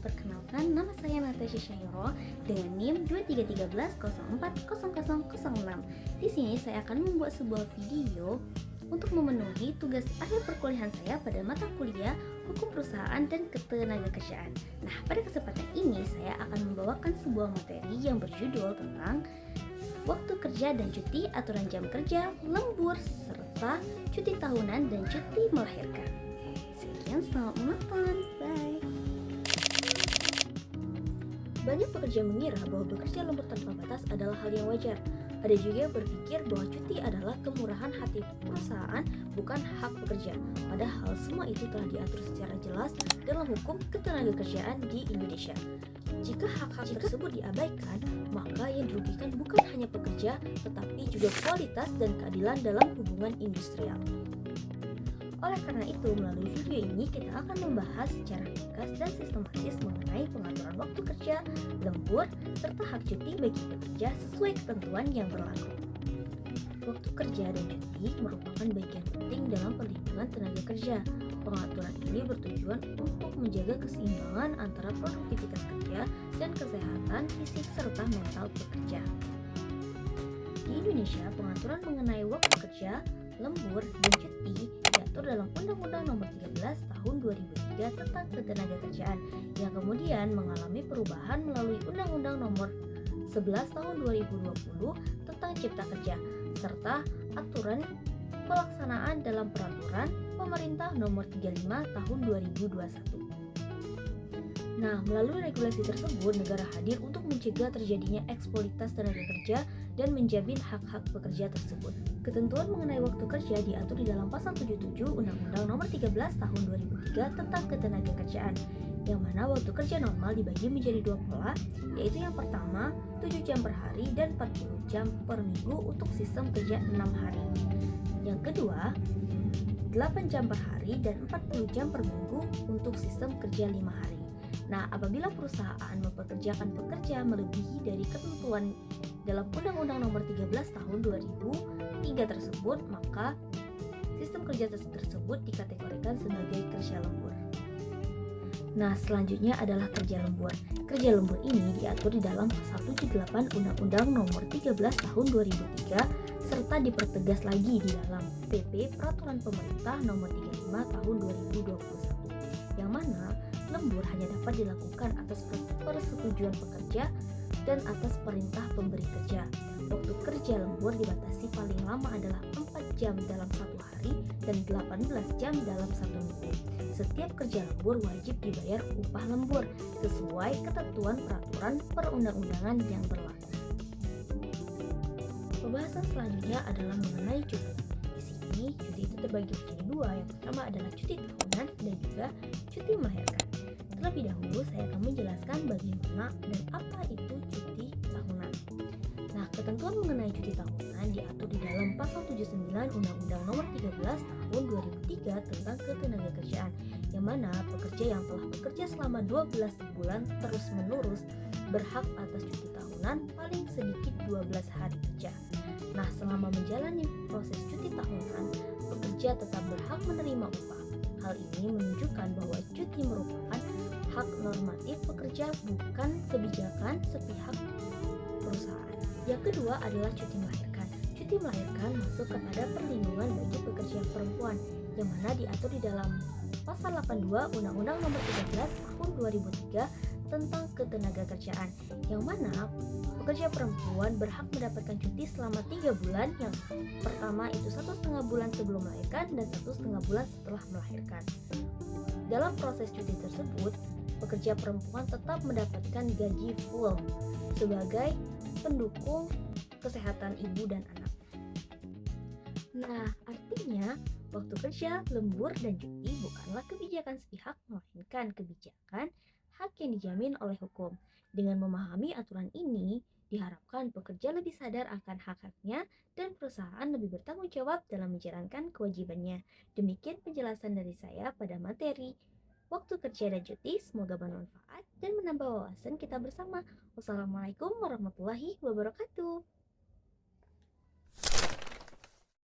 Perkenalkan, nama saya Natasha Syairo dengan NIM 2313040006. Di sini saya akan membuat sebuah video untuk memenuhi tugas akhir perkuliahan saya pada mata kuliah Hukum Perusahaan dan Ketenagakerjaan. Nah, pada kesempatan ini saya akan membawakan sebuah materi yang berjudul tentang waktu kerja dan cuti, aturan jam kerja, lembur, serta cuti tahunan dan cuti melahirkan. Sekian, selamat menonton. Bye. Banyak pekerja mengira bahwa bekerja lembur tanpa batas adalah hal yang wajar. Ada juga yang berpikir bahwa cuti adalah kemurahan hati perusahaan, bukan hak pekerja. Padahal semua itu telah diatur secara jelas dalam hukum ketenagakerjaan di Indonesia. Jika hak-hak tersebut diabaikan, maka yang dirugikan bukan hanya pekerja, tetapi juga kualitas dan keadilan dalam hubungan industrial. Oleh karena itu, melalui video ini kita akan membahas secara ringkas dan sistematis mengenai pengaturan waktu kerja, lembur, serta hak cuti bagi pekerja sesuai ketentuan yang berlaku. Waktu kerja dan cuti merupakan bagian penting dalam perlindungan tenaga kerja. Pengaturan ini bertujuan untuk menjaga keseimbangan antara produktivitas kerja dan kesehatan fisik serta mental pekerja. Di Indonesia, pengaturan mengenai waktu kerja, lembur, dan cuti diatur dalam Undang-Undang Nomor 13 Tahun 2003 tentang Ketenagakerjaan yang kemudian mengalami perubahan melalui Undang-Undang Nomor 11 Tahun 2020 tentang Cipta Kerja serta aturan pelaksanaan dalam Peraturan Pemerintah Nomor 35 Tahun 2021. Nah, melalui regulasi tersebut, negara hadir untuk mencegah terjadinya eksploitasi tenaga kerja dan menjamin hak-hak pekerja tersebut. Ketentuan mengenai waktu kerja diatur di dalam Pasal 77 Undang-Undang Nomor 13 Tahun 2003 tentang Ketenagakerjaan, yang mana waktu kerja normal dibagi menjadi dua pola, yaitu yang pertama 7 jam per hari dan 40 jam per minggu untuk sistem kerja 6 hari. Yang kedua 8 jam per hari dan 40 jam per minggu untuk sistem kerja 5 hari. Nah, apabila perusahaan mempekerjakan pekerja melebihi dari ketentuan dalam Undang-Undang Nomor 13 Tahun 2003 tersebut, maka sistem kerja tersebut dikategorikan sebagai kerja lembur. Nah, selanjutnya adalah kerja lembur. Kerja lembur ini diatur di dalam Pasal 78 Undang-Undang Nomor 13 Tahun 2003 serta dipertegas lagi di dalam PP Peraturan Pemerintah Nomor 35 Tahun 2021, yang mana lembur hanya dapat dilakukan atas persetujuan pekerja dan atas perintah pemberi kerja. Waktu kerja lembur dibatasi paling lama adalah 4 jam dalam satu hari dan 18 jam dalam satu minggu. Setiap kerja lembur wajib dibayar upah lembur sesuai ketentuan peraturan perundang-undangan yang berlaku. Pembahasan selanjutnya adalah mengenai cuti. Di sini cuti itu terbagi menjadi dua. Yang pertama adalah cuti tahunan dan juga cuti melahirkan. Terlebih dahulu saya akan menjelaskan bagaimana dan apa itu cuti tahunan. Nah, ketentuan mengenai cuti tahunan diatur di dalam Pasal 79 Undang-Undang Nomor 13 Tahun 2003 tentang Ketenagakerjaan, yang mana pekerja yang telah bekerja selama 12 bulan terus-menerus berhak atas cuti tahunan paling sedikit 12 hari kerja. Nah, selama menjalani proses cuti tahunan, pekerja tetap berhak menerima upah. Hal ini menunjukkan bahwa cuti merupakan hak normatif pekerja, bukan kebijakan sepihak perusahaan. Yang kedua adalah cuti melahirkan. Cuti melahirkan masuk kepada perlindungan bagi pekerja perempuan, yang mana diatur di dalam Pasal 82 Undang-Undang Nomor 13 Tahun 2003 tentang Ketenagakerjaan, yang mana pekerja perempuan berhak mendapatkan cuti selama 3 bulan. Yang pertama itu 1,5 bulan sebelum melahirkan dan 1,5 bulan setelah melahirkan. Dalam proses cuti tersebut, pekerja perempuan tetap mendapatkan gaji full sebagai pendukung kesehatan ibu dan anak. Nah, artinya waktu kerja, lembur, dan cuti bukanlah kebijakan sepihak, melainkan kebijakan hak yang dijamin oleh hukum. Dengan memahami aturan ini, diharapkan pekerja lebih sadar akan hak-haknya dan perusahaan lebih bertanggung jawab dalam menjalankan kewajibannya. Demikian penjelasan dari saya pada materi waktu kerja dan cuti. Semoga bermanfaat dan menambah wawasan kita bersama. Wassalamualaikum warahmatullahi wabarakatuh.